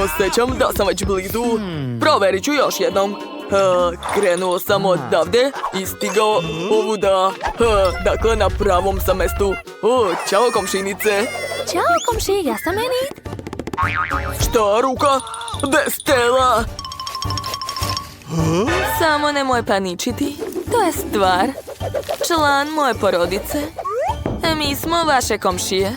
Osjećam da sam već blizu. Provjerit ću još jednom. Krenuo sam odavde i stigao ovuda. Dakle, na pravom sam mestu. Ćao, komšinice. Ćao, komši, ja sam Enid. Šta, ruka? Bez tela. Samo nemoj paničiti. To je stvar. Član moje porodice. Mi smo vaše komšije.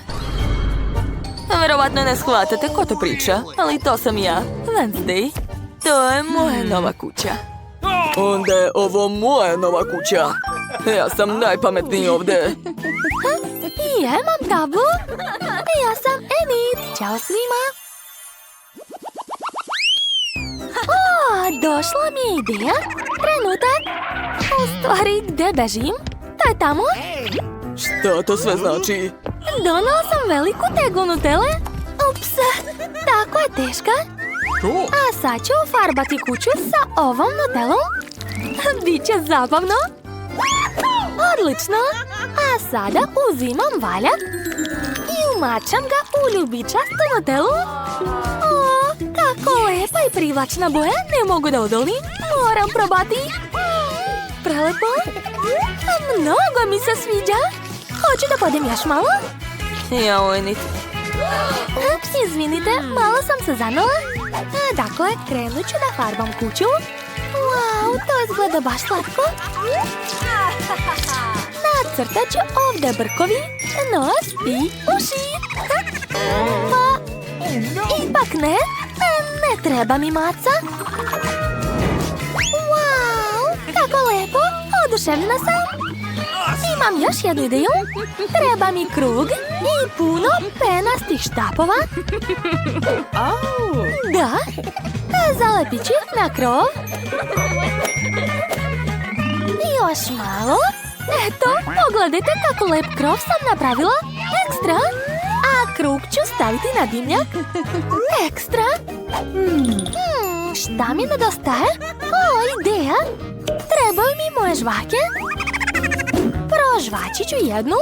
Verovatno ne shvatate ko to priča, ali to sam ja, Wednesday. To je moja nova kuća. Onda je ovo moja nova kuća. Ja sam najpametniji ovdje. Ja imam tablu. Ja sam Enid. Ćao svima. Došla mi je ideja. Trenutak. U stvari, gde bežim? To je tamo. Šta to sve znači? Donala sam veliku teglu Nutele. Ups, tako je teška. A sad ću farbati kuću sa ovom Nutelom. Biće zabavno. Odlično. A sada uzimam valjak i umačam ga u ljubičastu Nutelu. O, kako lepa i privlačna boja, ne mogu da odolim. Moram probati. Prelepo. Mnogo mi se sviđa. Hoću da podem još malo. Jao, Enid. Ups, izvinite, malo sam se zanula. Dakle, krenut ću da farbam kuću. Wow, to izgleda baš slatko. Nacrtat ću ovdje brkovi, nos i uši. Pa, ipak ne. Ne treba mi maca. Wow, kako lepo. Oduševljena sam. Imam još jednu ideju. Treba mi krug i puno penastih štapova. Da. Zalepit ću na krov. I još malo. Eto, pogledajte kako lep krov sam napravila. Ekstra. A krug ću staviti na dimnjak. Ekstra. Šta mi nedostaje? O, ideja. Trebaju mi moje žvake. Prožvačit ću jednu.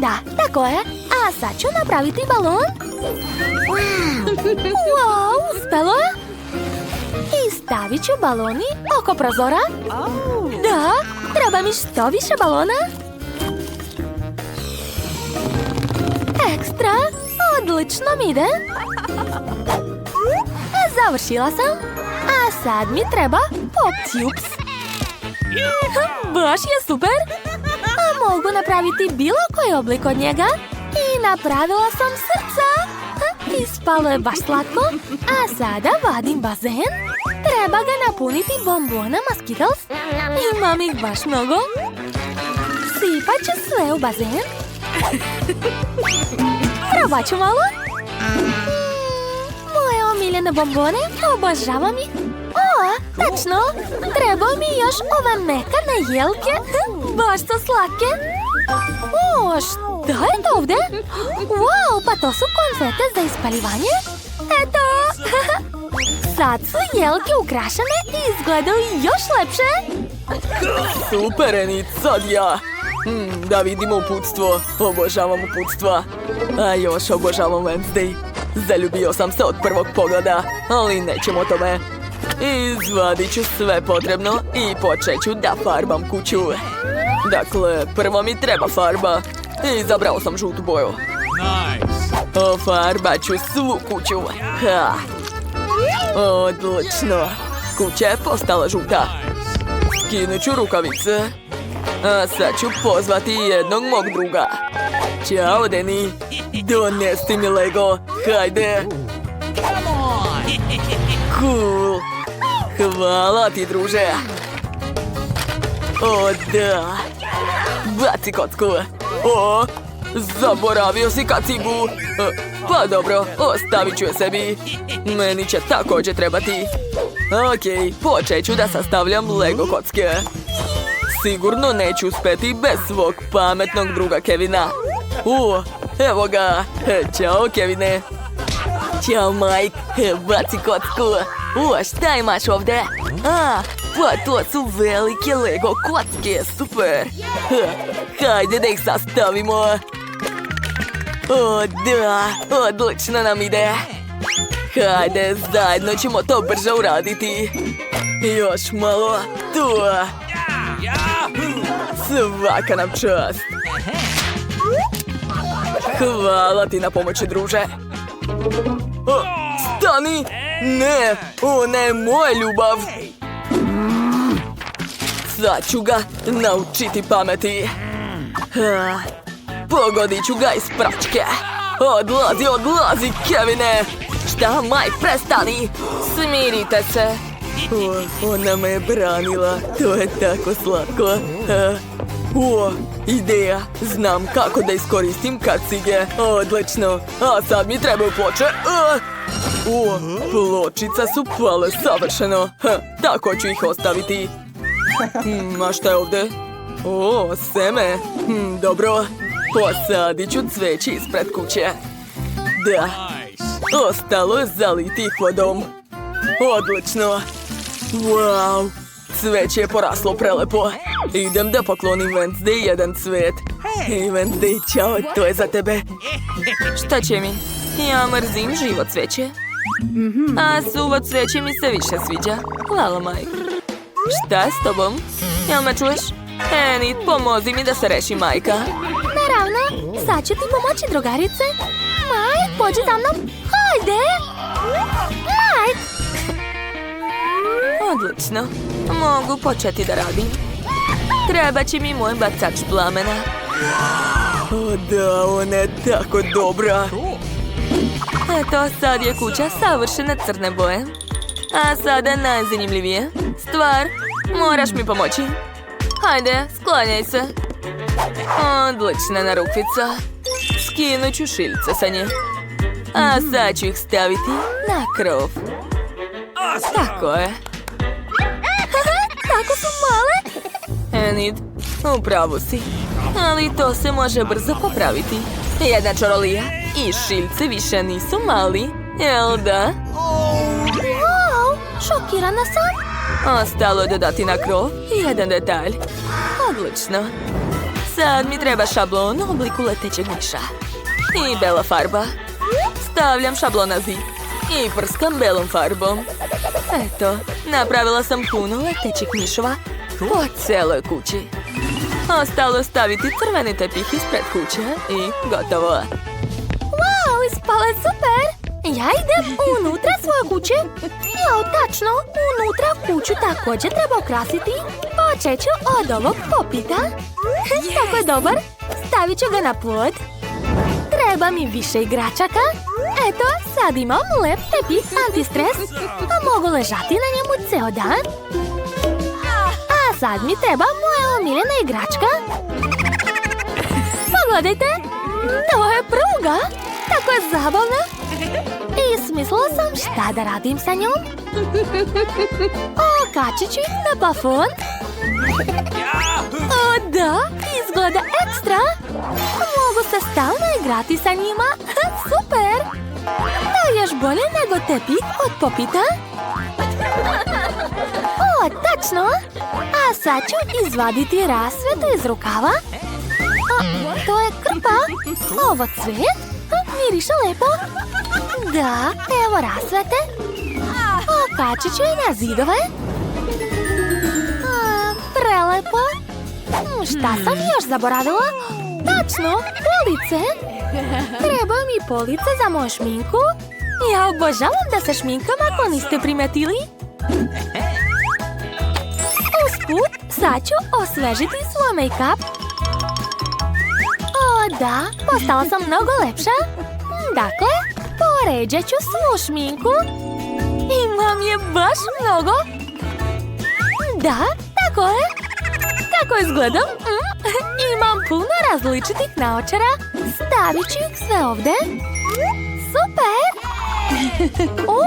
Da, tako je. A sad ću napraviti balon. Wow, uspelo je. I stavit ću baloni oko prozora. Da, treba mi što više balona. Ekstra, odlično mi ide. Završila sam. A sad mi treba pop tubes. Baš je super. A mogu napraviti bilo koji oblik od njega. I napravila sam srca. Ispalo je baš slatko. A sada vadim bazen. Treba ga napuniti bombonama Skittles. Imam ih baš mnogo. Sipat ću sve u bazen. Probat ću malo. Moje omiljene bombone, obožavam ih. O, tačno. Treba mi još ove mekane jelke. Baš su slatke. O, šta je to ovdje? Wow, pa to su konfete za ispaljivanje. Eto. Sad su jelke ukrašene i izgledaju još lepše. Super, Enid, sad ja. Da vidimo uputstvo. Obožavam uputstva. A još obožavam Wednesday. Zaljubio sam se od prvog pogleda, ali nećemo o tome. Izvadit ću sve potrebno i počet ću da farbam kuću. Dakle, prvo mi treba farba. Izabrao sam žutu boju. Farbat ću svu kuću. Odlično. Kuća je postala žuta. Skinut ću rukavice. A sad ću pozvati jednog mog druga. Ćao, Deni. Donesti mi Lego. Hajde. Cool. Hvala ti, druže. O, da. Baci kocku. O, zaboravio si kacigu. Pa dobro, ostavit ću je sebi. Meni će također trebati. Okej, počet ću da sastavljam Lego kocke. Sigurno neću uspeti bez svog pametnog druga Kevina. Evo ga. Ćao, Kevine. Ćao, Mike. Baci kocku. Šta imaš ovdje? Pa to su velike Lego kocke. Super. Hajde da ih sastavimo. O, da. Odlično nam ide. Hajde, zajedno ćemo to brže uraditi. Još malo. Tu. Svaka nam čast. Hvala ti na pomoći, druže. O, stani! Ne, ona je moja ljubav. Sad ću ga naučiti pameti. Pogodit ću ga iz pračke. Odlazi, Kevine! Šta, Mike, prestani! Smirite se! Ona me je branila. To je tako slatko. Ideja. Znam kako da iskoristim kacige. Odlično. A sad mi trebaju ploče. Pločica su pale savršeno. Tako ću ih ostaviti. A šta je ovdje? Seme. Dobro. Posadit ću cveće ispred kuće. Da. Ostalo je zaliti ih vodom. Odlično. Wow. Cveće je poraslo prelepo. Idem da poklonim Wednesday jedan cvet. Hej, Wednesday, ćao, to je za tebe. Šta će mi? Ja mrzim živo cveće. A suvo cveće mi se više sviđa. Hvala, Mike. Šta je s tobom? Jel me čuješ? Enid, pomozi mi da se reši Majka. Naravno, sad ću ti pomoći, drugarice. Mike, pođi za mnom. Hajde! Mike! Odlično. Mogu početi da radim. Treba će mi moj bacač plamena. Da, ona je tako dobra. Eto, sad je kuća savršene crne boje. A sada najzanimljivije. Stvar, moraš mi pomoći. Hajde, sklanjaj se. Odlična narukvica. Skinut ću šiljce sa nje. A sad ću ih staviti na krov. Tako je. Tako su male. Enid, upravo si. Ali to se može brzo popraviti. Jedna čorolija i šiljce više nisu mali. Jel da? Wow, šokirana sam. Ostalo je dodati na krov jedan detalj. Odlično. Sad mi treba šablon u obliku letećeg miša. I bela farba. Stavljam šablon na zid. I prskam belom farbom. Eto, napravila sam puno letećih mišova po celoj kući. Ostalo staviti crveni tepih ispred kuće i gotovo. Wow, ispala je super. Ja idem unutra svoje kuće. Jo, tačno, unutra kuću također treba ukrasiti. Počet ću od ovog popita. Tako je dobar. Stavit ću ga na plod. Treba mi više igračaka. Eto, sad imam lep tepih antistres. A mogu ležati na njemu ceo dan. A sad mi treba moja omiljena igračka. Pogledajte, to je pruga. Tako je zabavna. I smislila sam šta da radim sa njom. Okačit ću ih na plafon. O da, izgleda ekstra. Mogu se stalno igrati sa njima. Super. To je još bolje nego tepih od popita. O, tačno. A sad ću izvaditi rasvetu iz rukava. To je krpa. Ovo cvet. Miriše lepo. Da, evo rasvete. Okačit ću i na zidove. Prelepo. Šta sam još zaboravila? Tačno, police. Trebaju mi police za moju šminku. Ja obožavam da se šminkam, ako niste primetili. Usput, sad ću osvežiti svoj make-up. O da, postala sam mnogo lepša. Dakle, poređat ću svu šminku. Imam je baš mnogo. Da, tako je. Kako izgledam? Imam puno različitih naočara. Stavit ću ih sve ovdje. Super! O,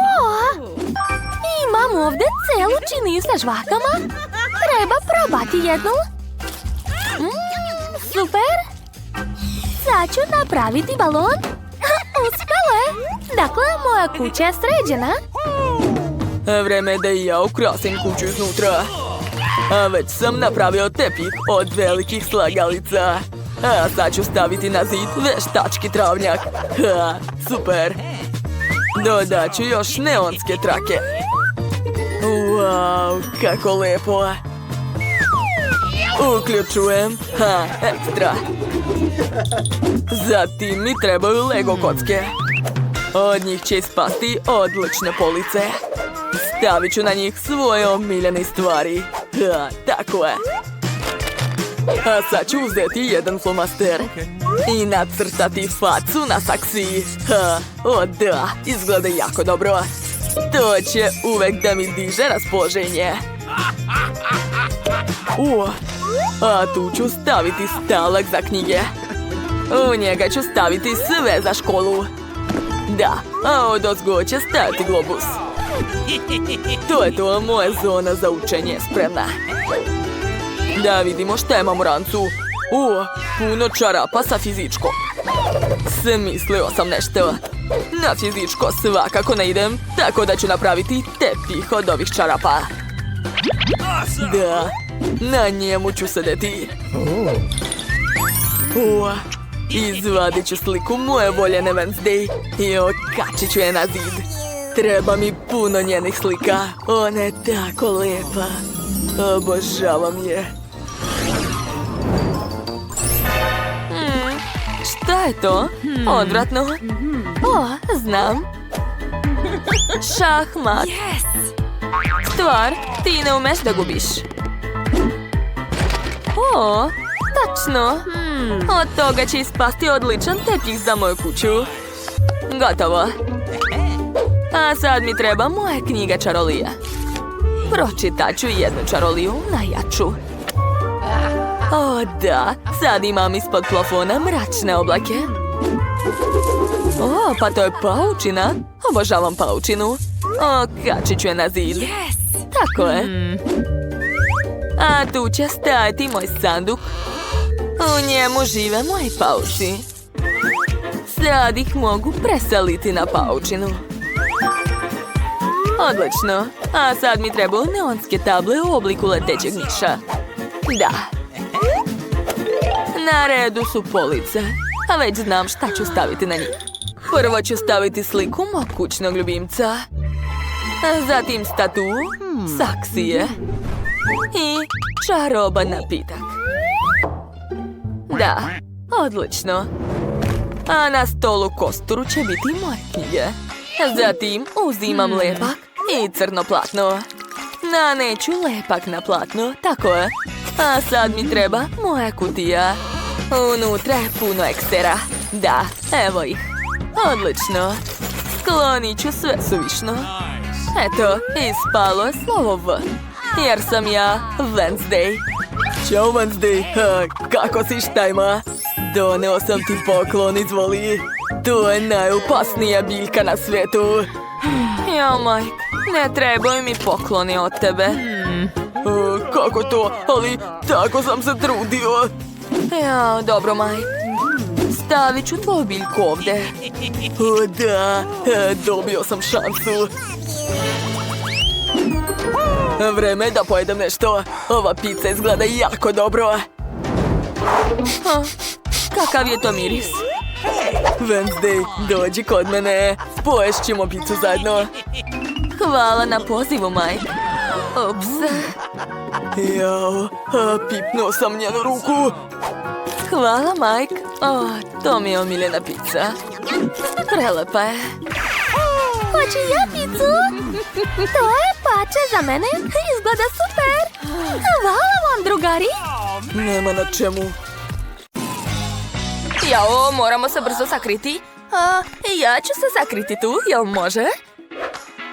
imam ovdje celu činiju sa žvakama. Treba probati jednu. Super! Sad ću napraviti balon. Uspele! Dakle, moja kuća je sređena. Vreme je da i ja ukrasim kuću iznutra. A već sam napravio tepih od velikih slagalica. A sad ću staviti na zid veštački travnjak. Super! Dodat ću još neonske trake. Wow, kako lepo. Uključujem. Ha, ekstra. Zatim mi trebaju Lego kocke. Od njih će ispasti odlične police. Stavit ću na njih svoje omiljene stvari. Ha, tako je. A sad ću uzeti jedan flomaster i nacrtati facu na saksiji. Ha, o da, izgleda jako dobro. To će uvek da mi diže raspoloženje. A tu ću staviti stalak za knjige. U njega ću staviti sve za školu. Da, a odozgo će stajati globus. To je to, moja zona za učenje spremna. Da vidimo šta imam u rancu. Puno čarapa sa fizičkom. Smislio sam nešto. Na fizičko svakako ne idem, tako da ću napraviti tepih od ovih čarapa. Da, na njemu ću sedeti. Izvadit ću sliku moje voljene Wednesday i okačit ću je na zid. Treba mi puno njenih slika. Ona je tako lepa. Obožavam je. Šta je to? Odvratno. Znam. Šahmat. Stvar, ti ne umeš da gubiš. Tačno. Od toga će ispasti odličan tepih za moju kuću. Gotovo. A sad mi treba moja knjiga čarolija. Pročitat ću jednu čaroliju najjaču. O da, sad imam ispod plafona mračne oblake. Pa to je paučina. Obožavam paučinu. Okačit ću je na zid. Tako je. A tu će stajati moj sanduk. U njemu žive moji pauči. Sad ih mogu preseliti na paučinu. Odlično. A sad mi trebaju neonske table u obliku letećeg miša. Da. Na redu su police. A već znam šta ću staviti na njih. Prvo ću staviti sliku mog kućnog ljubimca. Zatim statu, saksije i čaroban napitak. Da, odlično. A na stolu kosturu će biti moje knjige. Zatim uzimam lepak i crno platno. Naneću lepak na platno, tako je. A sad mi treba moja kutija. Unutra je puno ekstera. Da, evo ih. Odlično. Sklonit ću sve suvišno. Eto, ispalo je slovo V. Jer sam ja Wednesday. Ćao Wednesday, kako si, šta ima? Doneo sam ti poklon, izvoli. To je najopasnija biljka na svijetu. Jao, Mike, ne trebaju mi pokloni od tebe. Kako to? Ali tako sam se trudio. Jao, dobro, Mike. Stavit ću tvoju biljku ovdje. Da, dobio sam šansu. Vreme je da pojedem nešto. Ova pizza izgleda jako dobro. Kakav je to miris? Wednesday, dođi kod mene. Poješćemo pizzu zajedno. Hvala na pozivu, Mike. Ups. Jao, pipnuo sam njenu ruku. Hvala, Mike. To mi je omiljena pizza. Prelepa je. Hoću ja pizzu? To je pače za mene. Izgleda super. Hvala vam, drugari. Nema na čemu. Jao, moramo se brzo sakriti. Ja ću se sakriti tu, jel može?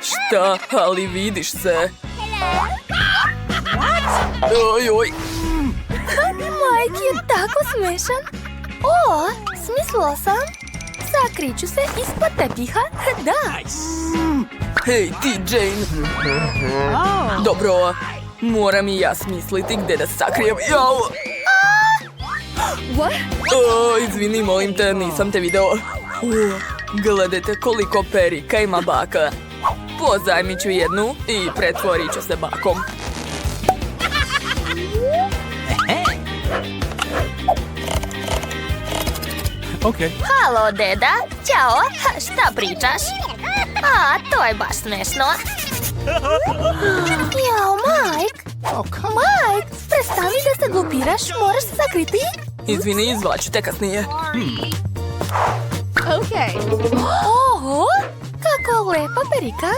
Šta? Ali vidiš se. Ojoj. Mike je tako smešan. Smislila sam. Sakriću se ispod tepiha. Da. Hej, ti, Jane. Dobro, moram i ja smisliti gdje da sakrijem. Jao. Izvini, molim te, nisam te video. Gledajte koliko perika ima baka. Pozajmit ću jednu i pretvorit ću se bakom. Okay. Halo, deda. Ćao. Šta pričaš? A, to je baš smešno. Jao, Mike! Mike, prestani da se glupiraš, moraš se sakriti. Izvini, izvlaču te kasnije. Oho, kako lepa perika.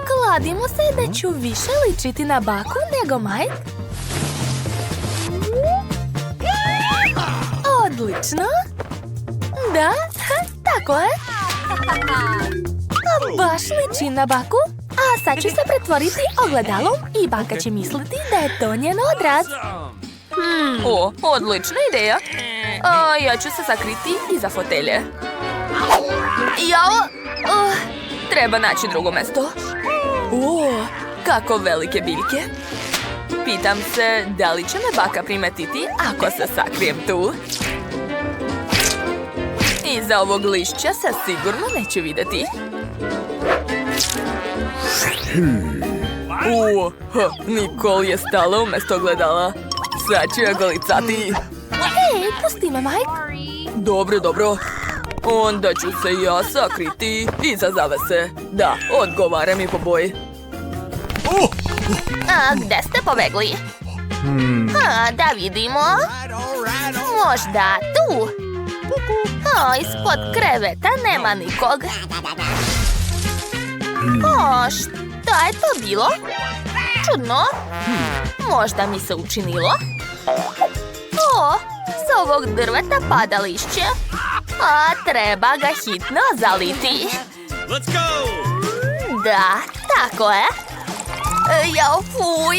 Kladimo se da ću više ličiti na baku nego Mike. Odlično. Da, tako je. Baš liči na baku. A sad ću se pretvoriti ogledalom i baka će misliti da je to njen odraz. O, odlična ideja. A ja ću se sakriti iza fotelje. Jao! Treba naći drugo mesto. O, kako velike biljke. Pitam se da li će me baka primetiti ako se sakrijem tu. Iza ovog lišća se sigurno neće vidjeti. Nikol je stala umjesto ogledala. Sad ću je golicati. Hej, pusti me, Mike. Dobro, dobro. Onda ću se ja sakriti iza zavese. Da, odgovara mi po boji. A gde ste pobegli? Da vidimo. Možda tu. Ispod kreveta nema nikog. Šta je to bilo? Čudno. Možda mi se učinilo. S ovog drveta pada lišće. A treba ga hitno zaliti. Da, tako je. Jao, fuj.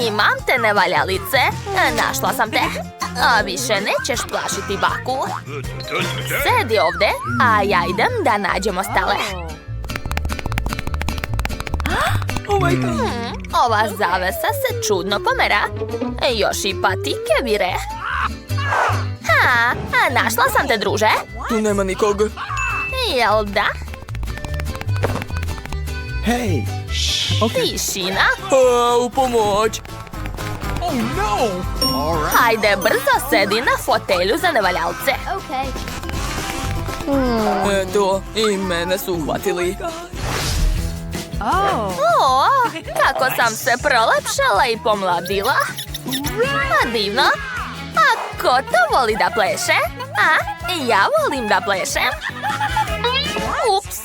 Imam te nevaljalice. Našla sam te. A više nećeš plašiti baku. Sedi ovde, a ja idem da nađemo stale. Ova zavesa se čudno pomera. Još i patike vire. Našla sam te, druže. Tu nema nikog. Jel da? Hey! Tišina. U pomoć. Hajde, brzo sedi na fotelju za nevaljalce. Eto, i mene su uhvatili. Kako sam se prolepšala i pomladila. Divno. A ko to voli da pleše? Ja volim da plešem. Ups.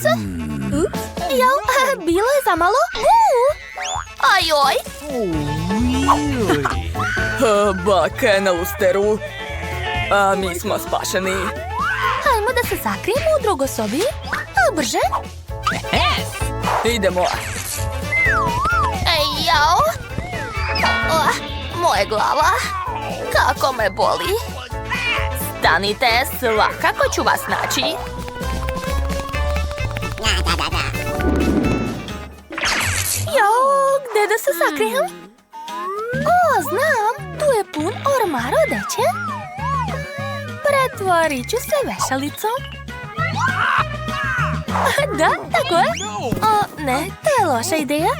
Jel, bilo je zamalo? Ajoj. Baka je na lusteru. A mi smo spašeni. Hajmo da se sakrijemo u drugoj sobi. Brže. Idemo. Jao. Moja glava. Kako me boli. Stanite, svakako ću vas naći. Jao, gde da se sakrijem? Znam, tu je pun ormar odeće. Pretvorit ću se vešalicom. Da, tako je. Ne, to je loša ideja.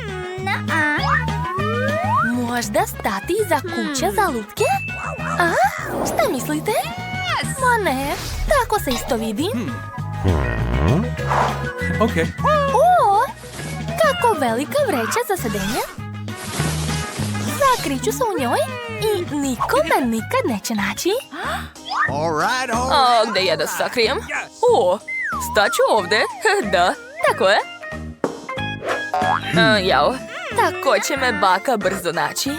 Možda stati iza kuće za lutke? Šta mislite? Ma ne, tako se isto vidim. Okay. Kako velika vreća za sedenje. Zakriću se u njoj i niko me nikad neće naći. A gde ja da se sakrijem? Staću ovde. Da, tako je. Jao, tako će me baka brzo naći.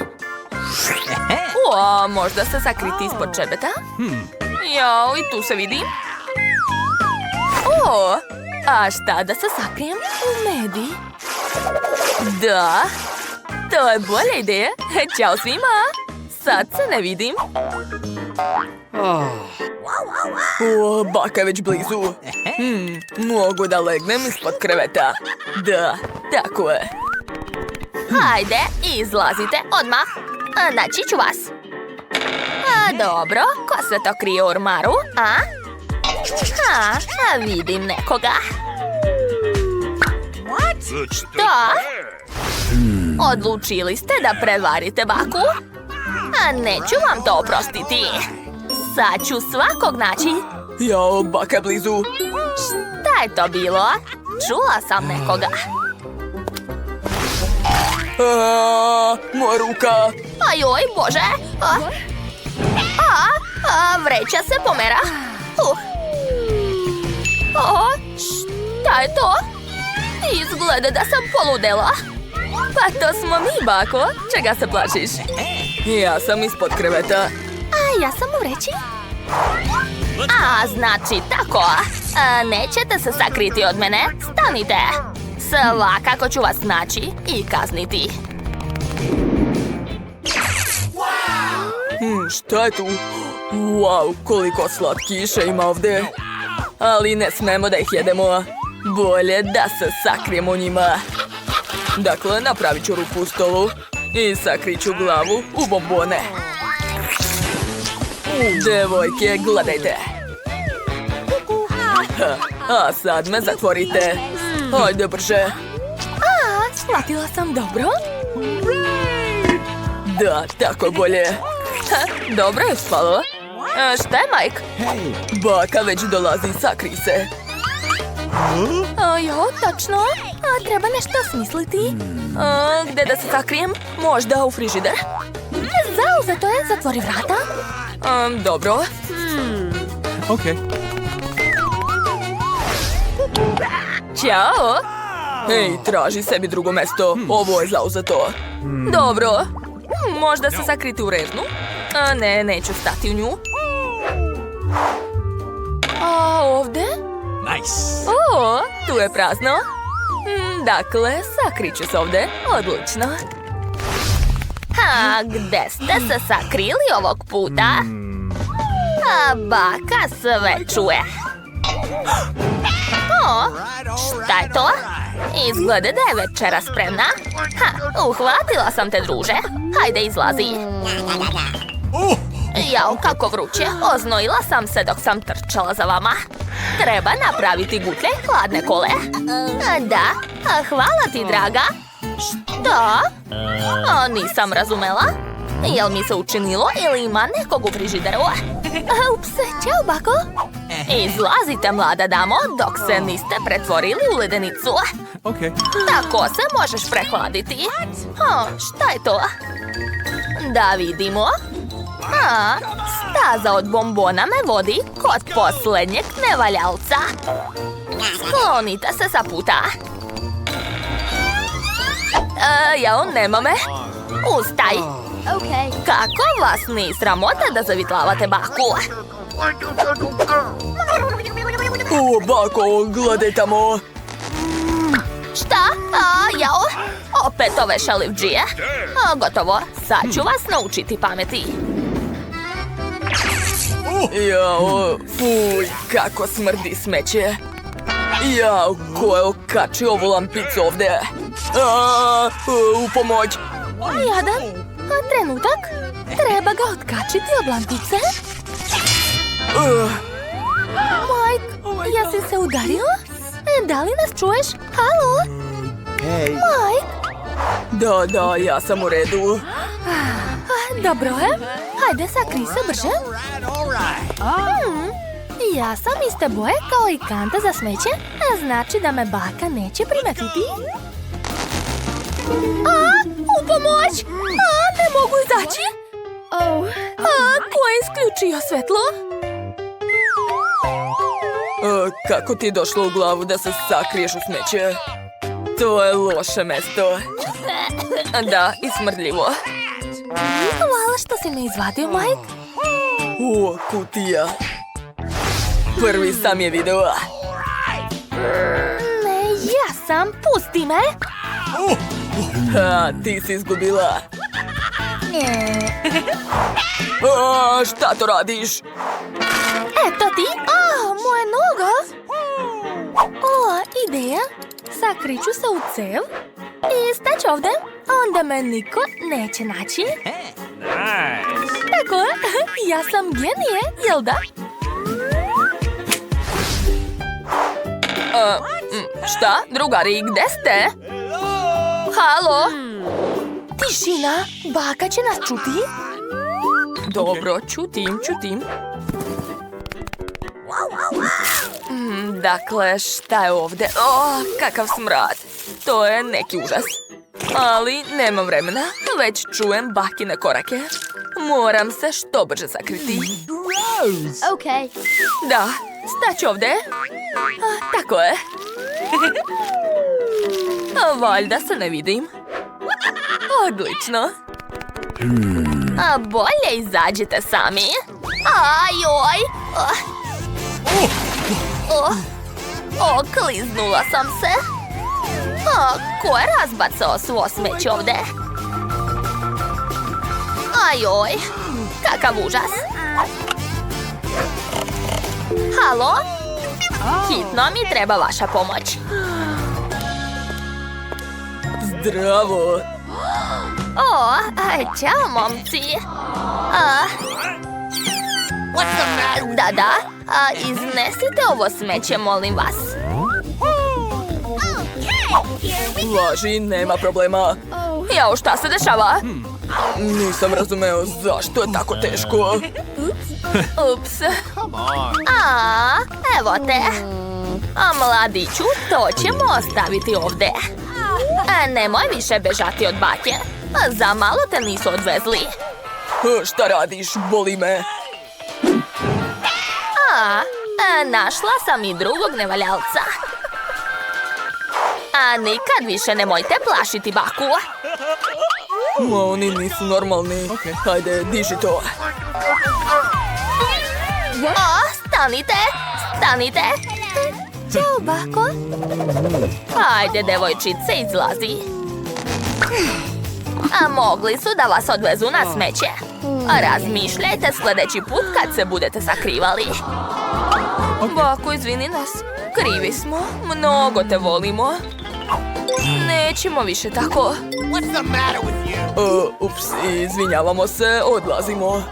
Možda se sakriti ispod čebeta? Jao, i tu se vidim. A šta da se sakrijem? U medi. Da, to je bolja ideja. Ćao svima. Sad se ne vidim. Baka je već blizu. Mogu da legnem ispod kreveta. Da, tako je. Hajde, izlazite odmah. Naći ću vas. Dobro, ko se to krije u ormaru? Vidim nekoga. Šta? Odlučili ste da prevarite baku? Neću vam to oprostiti. Sad ću svakog naći. Jao, baka je blizu. Šta je to bilo? Čula sam nekoga. Moja ruka. Ajoj, Bože. Vreća se pomera. Šta je to? Izgleda da sam poludela. Pa to smo mi, bako. Čega se plašiš? Ja sam ispod kreveta. A ja sam u vreći. Znači tako. Nećete se sakriti od mene. Stanite. Svakako ću vas naći i kazniti. Šta je tu? Wow, koliko slatkiša ima ovdje. Ali ne smemo da ih jedemo. Bolje da se sakrijemo u njima. Dakle, napravit ću rupu u stolu i sakrit ću glavu u bombone. Devojke, gledajte. A sad me zatvorite. Hajde brže. Shvatila sam dobro. Da, tako bolje. Dobro je spalo. Šta je, Mike? Baka već dolazi, sakri se. Jo, tačno. Treba nešto smisliti. Gde da se sakrijem? Možda u frižider? Zauzeto je, zatvori vrata. Dobro. Okay. Ćao. Ej, traži sebi drugo mesto. Ovo je zauzeto. Dobro. Možda se sakriti u reznu? Ne, neću stati u nju. A ovde? Nice. Tu je prazno. Dakle, sakriću se ovde. Odlično. Gde ste se sakrili ovog puta? Baka sve čuje. Šta je to? Izgleda da je večera spremna. Uhvatila sam te, druže. Hajde, izlazi. Jao, kako vruće. Oznojila sam se dok sam trčala za vama. Treba napraviti gutlje hladne kole. Da, hvala ti, draga. Šta? Nisam razumela. Jel mi se učinilo ili ima nekog u frižideru? Ups, ćao, bako. Izlazite, mlada damo, dok se niste pretvorili u ledenicu. Okay. Tako se možeš prehladiti. Šta je to? Da vidimo. Staza od bombona me vodi kod posljednjeg nevaljalca. Sklonite se sa puta. Jao, nema me. Ustaj. Kako vas ni sramota da zavitlavate baku? Bako, gledaj tamo. Šta? Jao? Opet ove šalivdžije? Gotovo, sad ću vas naučiti pameti. Jao, fuj, kako smrdi smeće. Jao, ko je okačio ovu lampicu ovdje? U pomoć. Jadan, trenutak. Treba ga otkačiti od lampice. Mike, jesi se udario? Da li nas čuješ? Halo? Mike? Da, ja sam u redu. Dobro je. Hajde, sakri se brže. Ja sam iste boje kao i kanta za smeće. Znači da me baka neće primetiti. U pomoć! Ne mogu izaći. Ko je isključio svetlo? Kako ti je došlo u glavu da se sakriješ u smeće? To je loše mesto. Da, i smrdljivo. Hvala što si me izvadio, Mike. Kutija. Prvi sam je video. Ne, ja sam. Pusti me. Ti si izgubila. Šta to radiš? Eto ti. Moja noga. Ideja. Sakriću se u cev i stać ovde. Onda me niko neće naći. Tako, ja sam genije, jel da? Šta? Drugari, gde ste? Halo? Tišina, baka će nas čuti. Dobro, čutim. Dakle, šta je ovdje? O, kakav smrad. To je neki užas. Ali nemam vremena, već čujem bakine korake. Moram se što brže sakriti. Okay. Da, staću ovdje. Tako je. Valjda se ne vidim. Odlično. Bolje izađite sami. Ajoj. Kliznula sam se. Ko je razbacao svo smeće ovdje? Ajoj, kakav užas. Halo? Hitno mi treba vaša pomoć. Zdravo. Ćao, momci. Da, iznesite ovo smeće, molim vas. Važi, nema problema. Jao, šta se dešava? Nisam razumeo zašto je tako teško. Ups. Evo te. Mladiću, to ćemo ostaviti ovdje. Nemoj više bežati od bake. Za malo te nisu odvezli. Šta radiš? Boli me. Našla sam i drugog nevaljalca. Nikad više nemojte plašiti baku. Oni nisu normalni. Hajde, diži to. Stanite. Ćao, bako. Hajde, devojčice, izlazi. Mogli su da vas odvezu na smeće. Razmišljajte sljedeći put kad se budete sakrivali. Bako, izvini nas. Krivi smo. Mnogo te volimo. Nećemo više tako. Ups, izvinjavamo se, odlazimo.